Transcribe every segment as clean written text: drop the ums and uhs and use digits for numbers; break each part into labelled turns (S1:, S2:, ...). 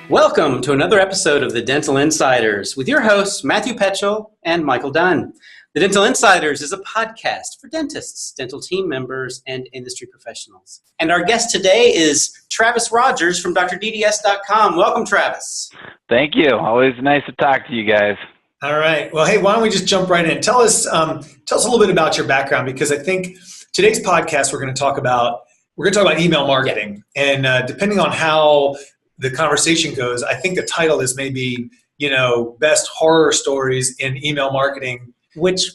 S1: Welcome to another episode of the Dental Insiders with your hosts, Matthew Petchel and Michael Dunn. The Dental Insiders is a podcast for dentists, dental team members, and industry professionals. And our guest today is Travis Rodgers from DrDDS.com. Welcome, Travis.
S2: Thank you. Always nice to talk to you guys.
S3: All right. Well, hey, why don't we just jump right in? Tell us a little bit about your background, because I think today's podcast we're going to talk about email marketing, and depending on how the conversation goes, I think the title is maybe best horror stories in email marketing.
S1: Which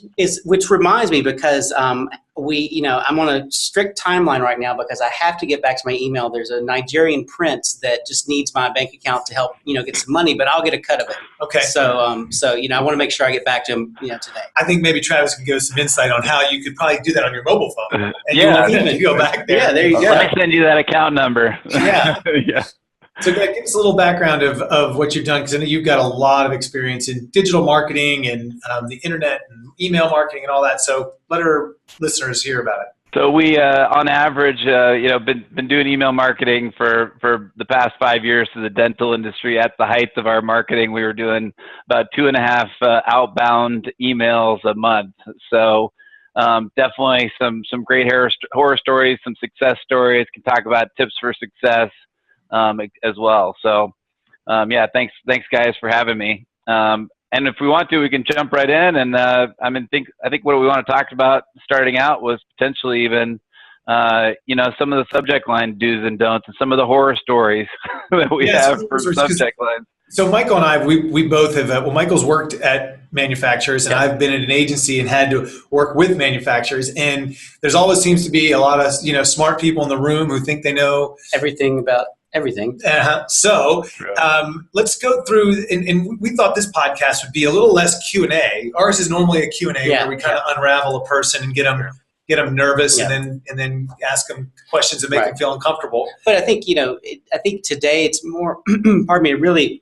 S1: reminds me, because I'm on a strict timeline right now because I have to get back to my email. There's a Nigerian prince that just needs my bank account to help get some money, but I'll get a cut of it.
S3: Okay.
S1: So I want to make sure I get back to him today.
S3: I think maybe Travis can give us some insight on how you could probably do that on your mobile phone. And
S2: yeah.
S3: you won't go back there.
S1: Yeah, there you go.
S2: Let me send you that account number.
S3: Yeah.
S2: Yeah.
S3: So give us a little background of what you've done, because I know you've got a lot of experience in digital marketing and the internet and email marketing and all that. So let our listeners hear about it.
S2: So we, on average, been doing email marketing for the past 5 years to the dental industry. At the height of our marketing, we were doing about 2.5 outbound emails a month. So definitely some great horror stories, some success stories. Can talk about tips for success as well. So thanks guys for having me. And if we want to, we can jump right in. And I think what we want to talk about starting out was potentially even some of the subject line do's and don'ts and some of the horror stories that we have for subject lines.
S3: So Michael and I, we both have, Michael's worked at manufacturers, and I've been at an agency and had to work with manufacturers. And there's always seems to be a lot of, smart people in the room who think they know
S1: everything about everything.
S3: So let's go through, and we thought this podcast would be a little less Q&A. Ours is normally a Q&A where we kind of unravel a person and get them nervous, and then ask them questions that make them feel uncomfortable.
S1: But I think today it's more, really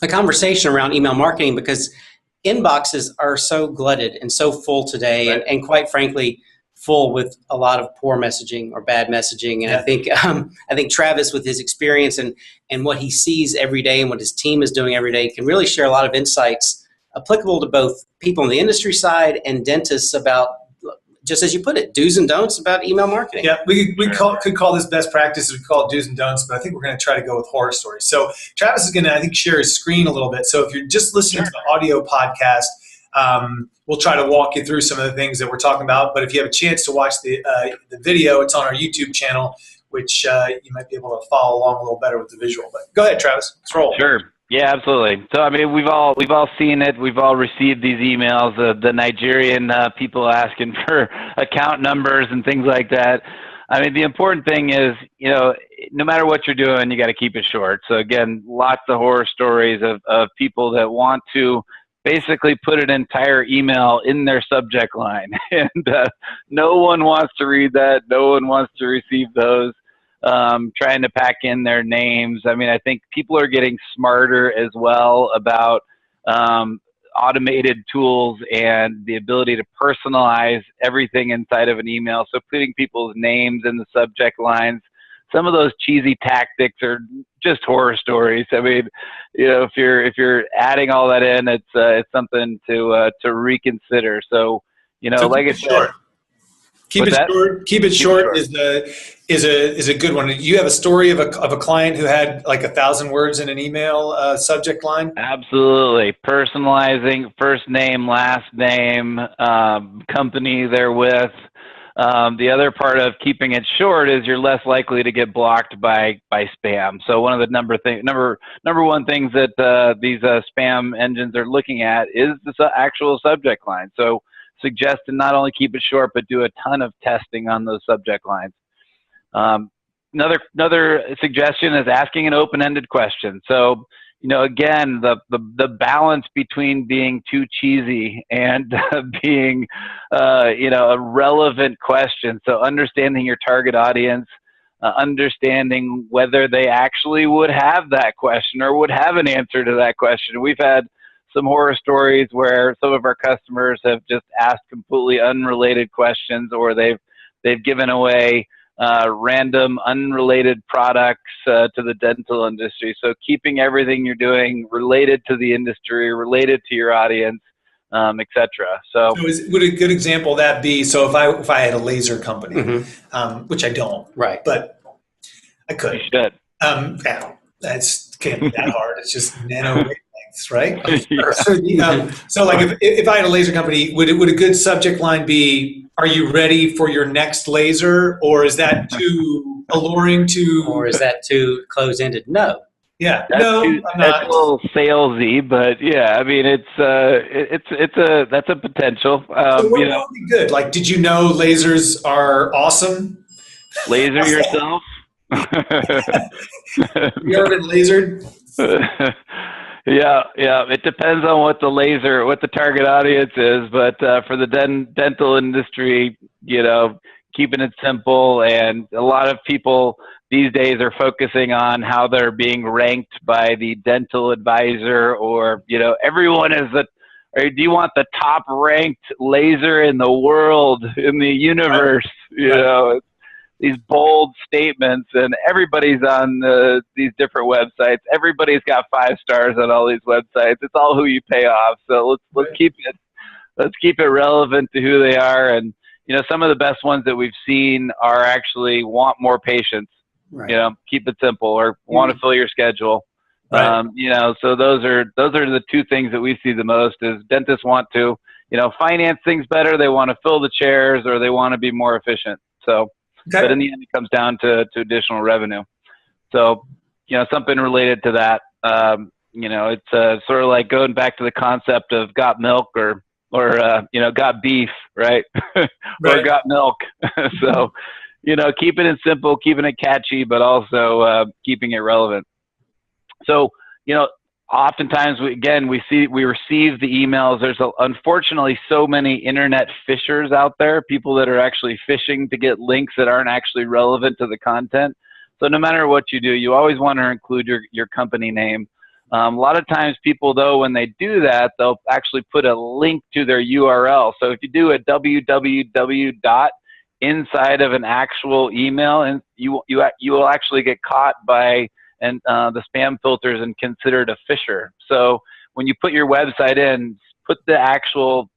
S1: a conversation around email marketing, because inboxes are so glutted and so full today, and quite frankly, full with a lot of poor messaging or bad messaging. And I think Travis, with his experience and what he sees every day and what his team is doing every day, can really share a lot of insights applicable to both people on the industry side and dentists about, just as you put it, do's and don'ts about email marketing.
S3: Yeah, we could call this best practices. We call it do's and don'ts, but I think we're going to try to go with horror stories. So Travis is going to, I think, share his screen a little bit. So if you're just listening to the audio podcast, we'll try to walk you through some of the things that we're talking about. But if you have a chance to watch the video, it's on our YouTube channel, which you might be able to follow along a little better with the visual. But go ahead, Travis. Let's roll.
S2: Sure. Yeah, absolutely. So we've all seen it. We've all received these emails, the Nigerian people asking for account numbers and things like that. The important thing is, no matter what you're doing, you got to keep it short. So again, lots of horror stories of people that want to basically put an entire email in their subject line, and no one wants to read that. No one wants to receive those. Trying to pack in their names. I think people are getting smarter as well about automated tools and the ability to personalize everything inside of an email. So putting people's names in the subject lines. Some of those cheesy tactics are just horror stories. If you're adding all that in, it's something to reconsider. So like I said.
S3: Keep it short is a good one. You have a story of a client who had like 1,000 words in an email subject line?
S2: Absolutely. Personalizing first name, last name, company they're with. The other part of keeping it short is you're less likely to get blocked by spam. So one of the number one things that these spam engines are looking at is the actual subject line. So suggest to not only keep it short, but do a ton of testing on those subject lines. Another suggestion is asking an open-ended question. So, again, the balance between being too cheesy and being, a relevant question. So understanding your target audience, understanding whether they actually would have that question or would have an answer to that question. We've had some horror stories where some of our customers have just asked completely unrelated questions, or they've given away random, unrelated products to the dental industry. So keeping everything you're doing related to the industry, related to your audience, etc. So
S3: would a good example of that be, so if I had a laser company, which I don't,
S1: Right.
S3: but I could.
S2: you should.
S3: Yeah, that's can't be that hard. It's just nano wavelengths, right?
S2: Yeah.
S3: So like if I had a laser company, would a good subject line be, "Are you ready for your next laser?" Or is that too alluring to?
S1: Or is that too close-ended? No.
S3: Yeah,
S2: That's
S3: no, I'm
S2: that's
S3: not.
S2: a little salesy, but yeah, I mean that's a potential.
S3: So what
S2: You know,
S3: would be good? Like, did you know lasers are awesome?
S2: laser yourself.
S3: You ever been lasered?
S2: Yeah, yeah. It depends on what the target audience is, but for the dental industry, you know, keeping it simple, and a lot of people these days are focusing on how they're being ranked by the dental advisor, or you know, everyone is or do you want the top ranked laser in the world, in the universe? You know, these bold statements, and everybody's on these different websites. Everybody's got 5 stars on all these websites. It's all who you pay off. So let's keep it relevant to who they are. And you know, some of the best ones that we've seen are actually want more patients.
S1: Right.
S2: You know, keep it simple, or want to fill your schedule.
S3: Right.
S2: You know, so those are the 2 things that we see the most. Is dentists want to, you know, finance things better. They want to fill the chairs, or they want to be more efficient. So.
S3: Okay.
S2: But in the end, it comes down to additional revenue. So, you know, something related to that. You know, it's sort of like going back to the concept of got milk or you know, got beef, right? Or got milk. So, you know, keeping it simple, keeping it catchy, but also keeping it relevant. So, you know, oftentimes we receive the emails. There's unfortunately so many internet fishers out there, people that are actually fishing to get links that aren't actually relevant to the content. So no matter what you do, you always want to include your company name. A lot of times people, though, when they do that, they'll actually put a link to their URL. So if you do a www dot inside of an actual email, and you will actually get caught by the spam filters and considered a fisher. So when you put your website in, put the actual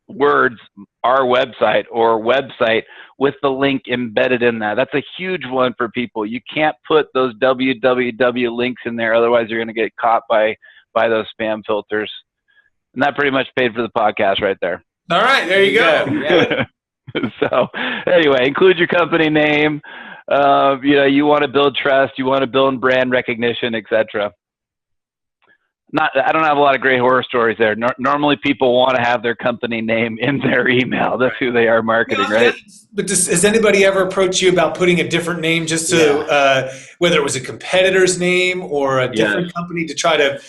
S2: words, our website or website, with the link embedded in that. That's a huge one for people. You can't put those www links in there, otherwise you're going to get caught by those spam filters. And that pretty much paid for the podcast right there.
S3: All right, there you go. Yeah.
S2: So anyway, include your company name. You know, you want to build trust, you want to build brand recognition, etc. I don't have a lot of great horror stories there. Normally people want to have their company name in their email. That's who they are marketing, right?
S3: But has anybody ever approached you about putting a different name, just to whether it was a competitor's name or a different company, to try to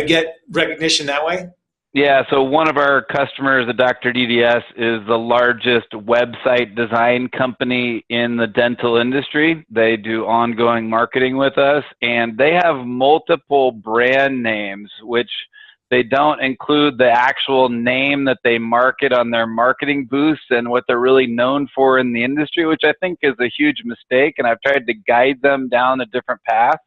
S3: get recognition that way?
S2: Yeah, so one of our customers, the DrDDS, is the largest website design company in the dental industry. They do ongoing marketing with us, and they have multiple brand names, which they don't include the actual name that they market on their marketing booths and what they're really known for in the industry, which I think is a huge mistake, and I've tried to guide them down a different path.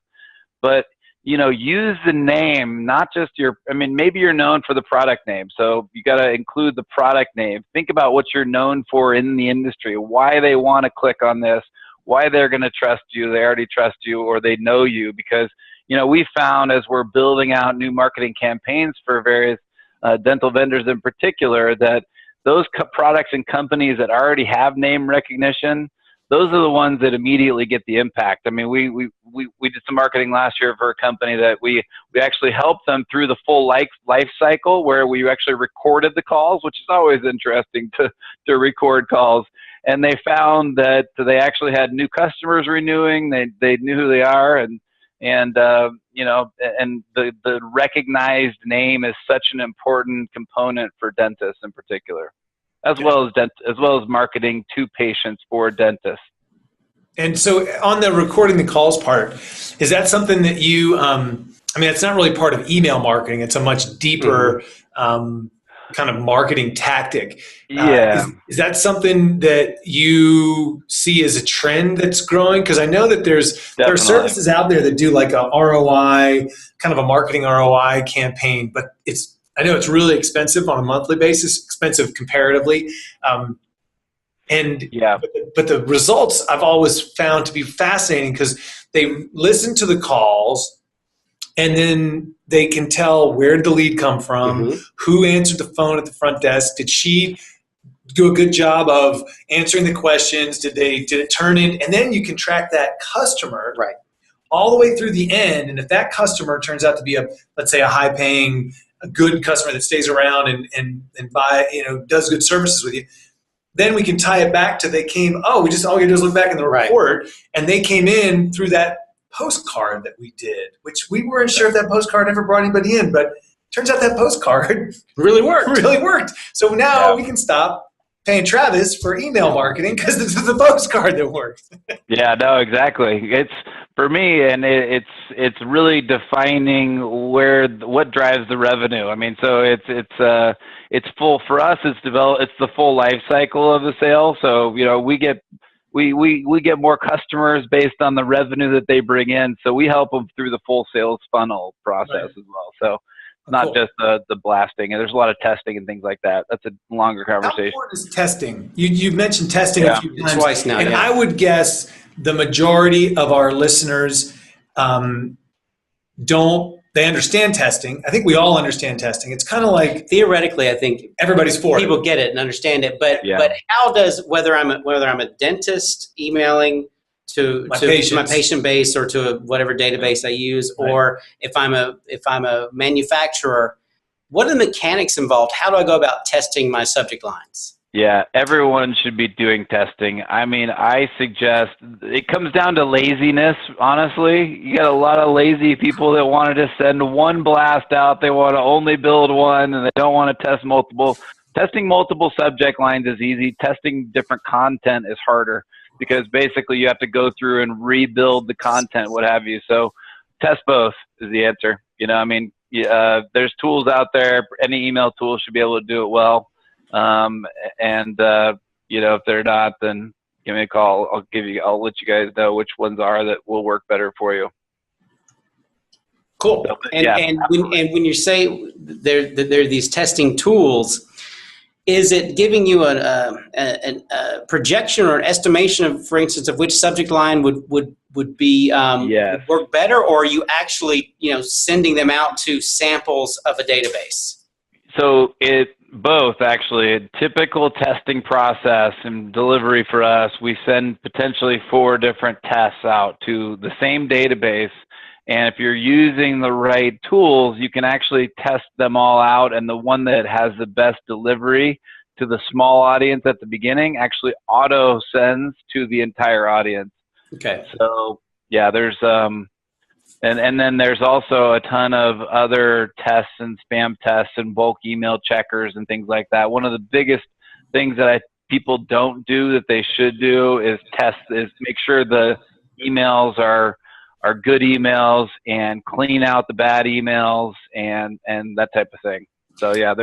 S2: But you know, use the name, not just maybe you're known for the product name. So you got to include the product name. Think about what you're known for in the industry, why they want to click on this, why they're going to trust you. They already trust you, or they know you, because, you know, we found as we're building out new marketing campaigns for various dental vendors in particular, that those products and companies that already have name recognition, those are the ones that immediately get the impact. I mean, we did some marketing last year for a company that we actually helped them through the full life cycle, where we actually recorded the calls, which is always interesting to record calls. And they found that they actually had new customers renewing. They knew who they are, and you know, and the recognized name is such an important component for dentists in particular, as well as marketing to patients for dentists.
S3: And so on the recording the calls part, is that something that you, it's not really part of email marketing. It's a much deeper kind of marketing tactic.
S2: Yeah,
S3: Is that something that you see as a trend that's growing? Because I know that there are
S2: definitely.
S3: services out there that do like a ROI, kind of a marketing ROI campaign, but I know it's really expensive on a monthly basis, expensive comparatively. And
S2: Yeah.
S3: but the results I've always found to be fascinating because they listen to the calls and then they can tell where did the lead come from,
S1: Mm-hmm.
S3: who answered the phone at the front desk, did she do a good job of answering the questions, did it turn in, and then you can track that customer
S1: Right.
S3: all the way through the end. And if that customer turns out to be let's say a high paying, a good customer that stays around and buy, does good services with you, then we can tie it back to all we gotta do is look back in the report, and they came in through that postcard that we did, which we weren't sure if that postcard ever brought anybody in, but turns out that postcard
S1: Really worked.
S3: So now we can stop paying Travis for email marketing because this is the postcard that works.
S2: Yeah, no, exactly. It's for me, and it's really defining what drives the revenue. I mean, so it's full for us. It's the full life cycle of the sale. So we get more customers based on the revenue that they bring in. So we help them through the full sales funnel process as well. So not just the blasting. And there's a lot of testing and things like that. That's a longer conversation.
S3: How important is testing? You mentioned testing a few times.
S1: Twice now.
S3: And I would guess the majority of our listeners they understand testing. I think we all understand testing. It's kind of like
S1: Theoretically, I think
S3: everybody's for
S1: people get it and understand it. But how does whether I'm a dentist emailing to my patient base or to whatever database I use, or if I'm a manufacturer, what are the mechanics involved? How do I go about testing my subject lines?
S2: Yeah, everyone should be doing testing. I mean, I suggest it comes down to laziness, honestly. You got a lot of lazy people that want to just send one blast out. They want to only build one, and they don't want to test multiple. Testing multiple subject lines is easy. Testing different content is harder because basically you have to go through and rebuild the content, what have you. So test both is the answer. I mean, there's tools out there. Any email tool should be able to do it well. If they're not, then give me a call. I'll let you guys know which ones are that will work better for you.
S1: Cool. So, and when you say there are these testing tools, is it giving you a projection or an estimation of, for instance, of which subject line would be would work better, or are you actually sending them out to samples of a database?
S2: So both actually. A typical testing process and delivery for us, we send potentially 4 different tests out to the same database. And if you're using the right tools, you can actually test them all out. And the one that has the best delivery to the small audience at the beginning actually auto sends to the entire audience.
S1: Okay.
S2: So yeah, there's and then there's also a ton of other tests and spam tests and bulk email checkers and things like that. One of the biggest things that people don't do that they should do is make sure the emails are good emails and clean out the bad emails and that type of thing. So yeah,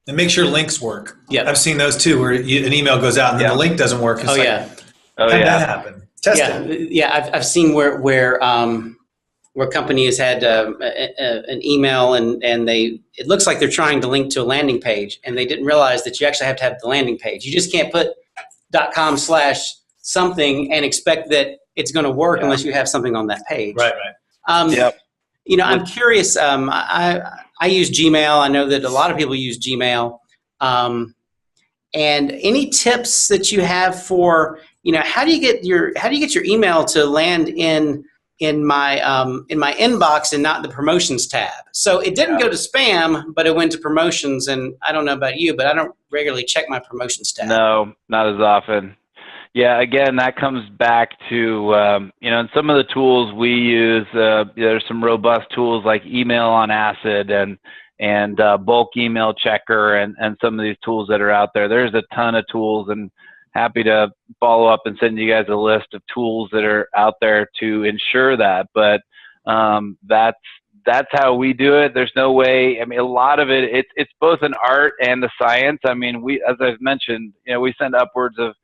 S3: and make sure links work.
S1: Yeah,
S3: I've seen those too, where an email goes out and then the link doesn't work. It's how did that happen? Testing.
S1: Yeah, I've seen where company has had an email and it looks like they're trying to link to a landing page, and they didn't realize that you actually have to have the landing page. You just can't put .com/something and expect that it's going to work unless you have something on that page.
S3: Right.
S1: I'm curious. I use Gmail. I know that a lot of people use Gmail. And any tips that you have for how do you get your email to land in my inbox and not the promotions tab? So it didn't go to spam, but it went to promotions. And I don't know about you, but I don't regularly check my promotions tab.
S2: No, not as often. Yeah, again, that comes back to, in some of the tools we use, there's some robust tools like Email on Acid and Bulk Email Checker and some of these tools that are out there. There's a ton of tools, and happy to follow up and send you guys a list of tools that are out there to ensure that. But that's how we do it. There's no way. I mean, a lot of it, it's both an art and a science. I mean, as I've mentioned, we send upwards of,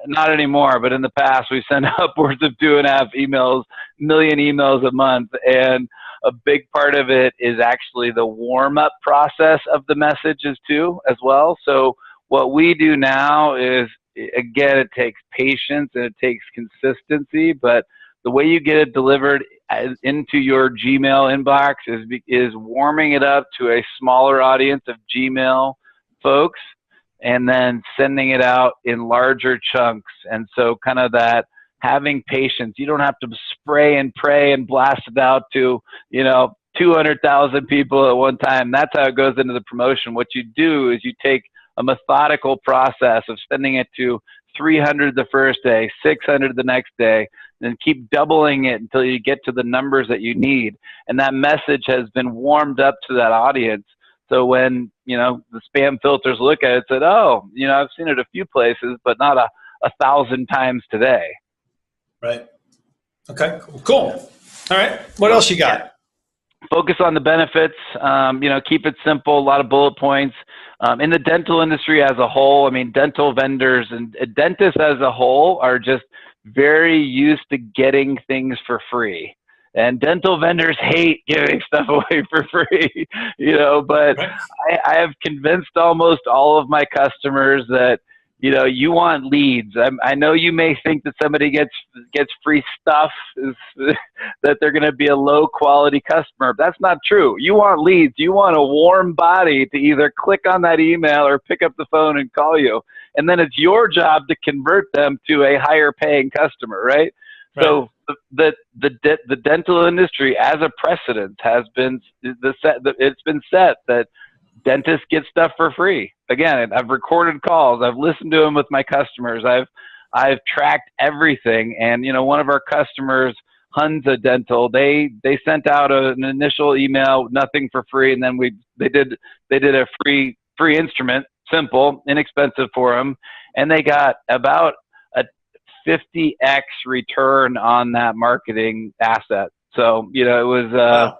S2: not anymore, but in the past, we sent upwards of 2.5 million emails a month. And a big part of it is actually the warm-up process of the messages too, as well. So what we do now is, again, it takes patience and it takes consistency, but the way you get it delivered into your Gmail inbox is warming it up to a smaller audience of Gmail folks, and then sending it out in larger chunks. And so kind of that having patience. You don't have to spray and pray and blast it out to, 200,000 people at one time. That's how it goes into the promotion. What you do is you take a methodical process of sending it to 300 the first day, 600 the next day, and keep doubling it until you get to the numbers that you need. And that message has been warmed up to that audience. So when, the spam filters look at it, said, oh, I've seen it a few places, but not 1,000 times today.
S3: Right. Okay, cool. All right. What else you got?
S2: Focus on the benefits, keep it simple, a lot of bullet points. In the dental industry as a whole, I mean, dental vendors and dentists as a whole are just very used to getting things for free. And dental vendors hate giving stuff away for free, but right. I have convinced almost all of my customers that, you want leads. I know you may think that somebody gets free stuff, that they're going to be a low quality customer. That's not true. You want leads. You want a warm body to either click on that email or pick up the phone and call you. And then it's your job to convert them to a higher paying customer, right? Right. So the dental industry as a precedent has been it's been set that dentists get stuff for free. Again, I've recorded calls. I've listened to them with my customers. I've tracked everything. And one of our customers, Hunza Dental, they sent out an initial email, nothing for free, and then they did a free instrument, simple, inexpensive for them, and they got about a 50x return on that marketing asset. So it was.
S3: Wow.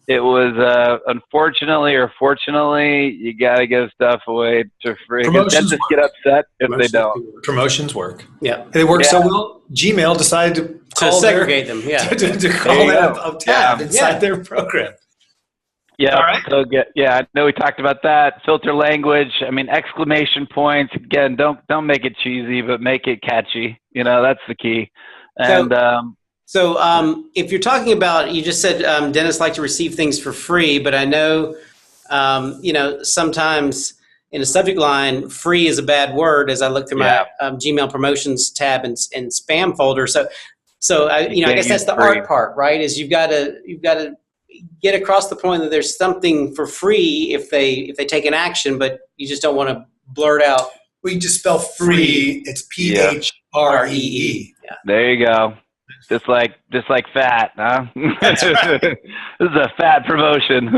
S2: It was unfortunately or fortunately, you got to give stuff away to free. Dentists get upset if they don't.
S3: Promotions work.
S1: Yeah,
S3: they work so well. Gmail decided to
S1: segregate them. Yeah,
S3: to call that a tab inside their program.
S2: Yeah.
S3: All right.
S2: So I know we talked about that. Filter language. I mean, exclamation points. Again, don't make it cheesy, but make it catchy. That's the key. And
S1: So if you're talking about, you just said dentists like to receive things for free, but I know, sometimes in a subject line, free is a bad word as I look through my Gmail promotions tab and spam folder. So I guess that's the art part, right? Is you've got to get across the point that there's something for free if they take an action, but you just don't want to blurt out.
S3: Well, you just spell free. It's PHREE.
S1: Yeah.
S2: There you go. Just like fat, huh? This is a fat promotion.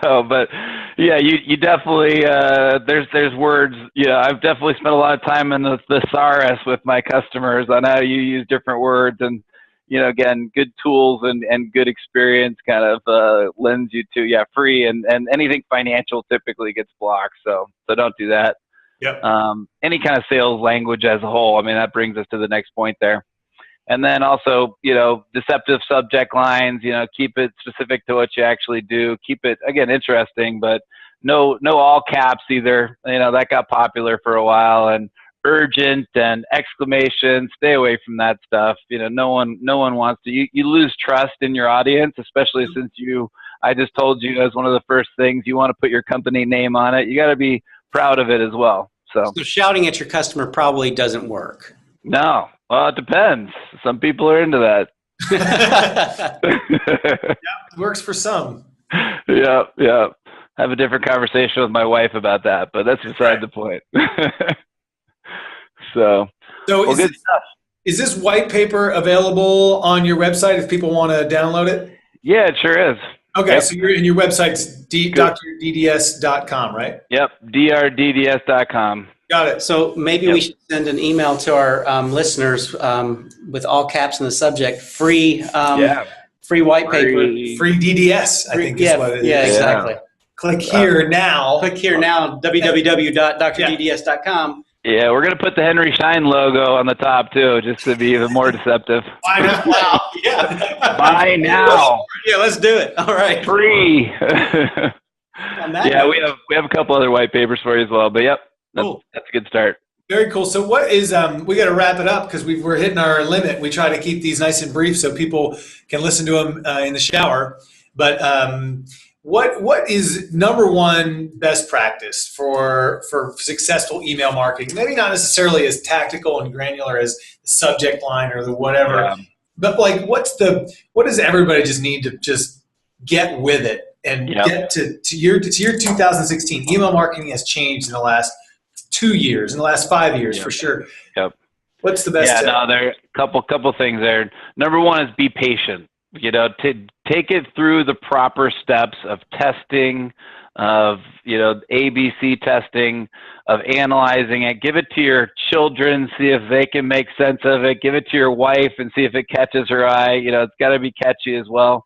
S2: No, but yeah, you definitely there's words. I've definitely spent a lot of time in the thesaurus with my customers on how you use different words, and again, good tools and good experience kind of lends you to free and anything financial typically gets blocked. So don't do that.
S3: Yep.
S2: Any kind of sales language as a whole. I mean, that brings us to the next point there. And then also, deceptive subject lines, keep it specific to what you actually do. Keep it, again, interesting, but no all caps either. That got popular for a while, and urgent and exclamation, stay away from that stuff. No one wants to, you lose trust in your audience, especially since I just told you as one of the first things, you want to put your company name on it. You got to be proud of it as well. So
S1: shouting at your customer probably doesn't work.
S2: No. Well, it depends. Some people are into that.
S3: It works for some.
S2: Yeah. Have a different conversation with my wife about that, but that's beside the point. So well, good stuff.
S3: Is this white paper available on your website if people want to download it?
S2: Yeah, it sure is.
S3: Okay, so your website's DrDDS.com, right?
S2: Yep, DrDDS.com.
S3: Got it.
S1: So maybe we should send an email to our listeners with all caps in the subject, free free white paper.
S3: Free DDS, I think is what it is.
S1: Yeah, exactly.
S3: Click here now.
S1: Click here now, www.DrDDS.com.
S2: Yeah, we're going to put the Henry Schein logo on the top, too, just to be even more deceptive.
S3: Buy now. Yeah.
S2: Buy now.
S1: Yeah, let's do it. All right.
S2: Free. Yeah, we have a couple other white papers for you as well. But, yep, that's a good start.
S3: Very cool. So what is, we got to wrap it up because we're hitting our limit. We try to keep these nice and brief so people can listen to them in the shower. But what is number one best practice for successful email marketing? Maybe not necessarily as tactical and granular as the subject line or the whatever, but like what does everybody just need to just get with it and get to year 2016? Email marketing has changed in the last 2 years, in the last 5 years for sure.
S2: Yep.
S3: What's the best tip?
S2: There are a couple things there. Number one is be patient. To take it through the proper steps of testing, of, ABC testing, of analyzing it. Give it to your children, see if they can make sense of it. Give it to your wife and see if it catches her eye. It's got to be catchy as well.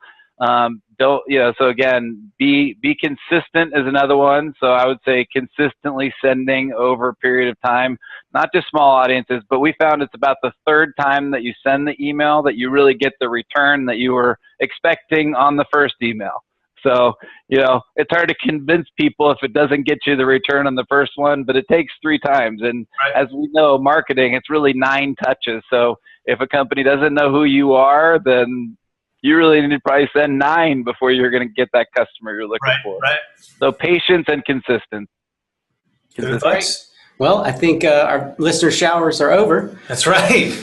S2: So again, be consistent is another one. So I would say consistently sending over a period of time, not just small audiences, but we found it's about the third time that you send the email that you really get the return that you were expecting on the first email. So, it's hard to convince people if it doesn't get you the return on the first one, but it takes 3 times. And as we know, marketing, it's really 9 touches. So if a company doesn't know who you are, then you really need to probably send 9 before you're going to get that customer you're looking for. Right. So patience and consistency.
S3: Good advice.
S1: Well, I think our listener showers are over.
S3: That's right.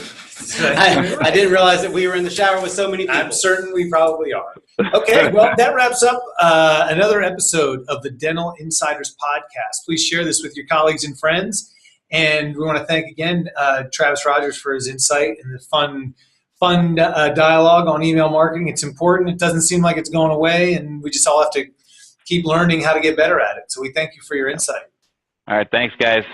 S1: I didn't realize that we were in the shower with so many people.
S3: I'm certain we probably are. Okay, well, that wraps up another episode of the Dental Insiders Podcast. Please share this with your colleagues and friends. And we want to thank again Travis Rodgers for his insight and the fun dialogue on email marketing. It's important. It doesn't seem like it's going away, and we just all have to keep learning how to get better at it. So we thank you for your insight.
S2: All right. Thanks, guys.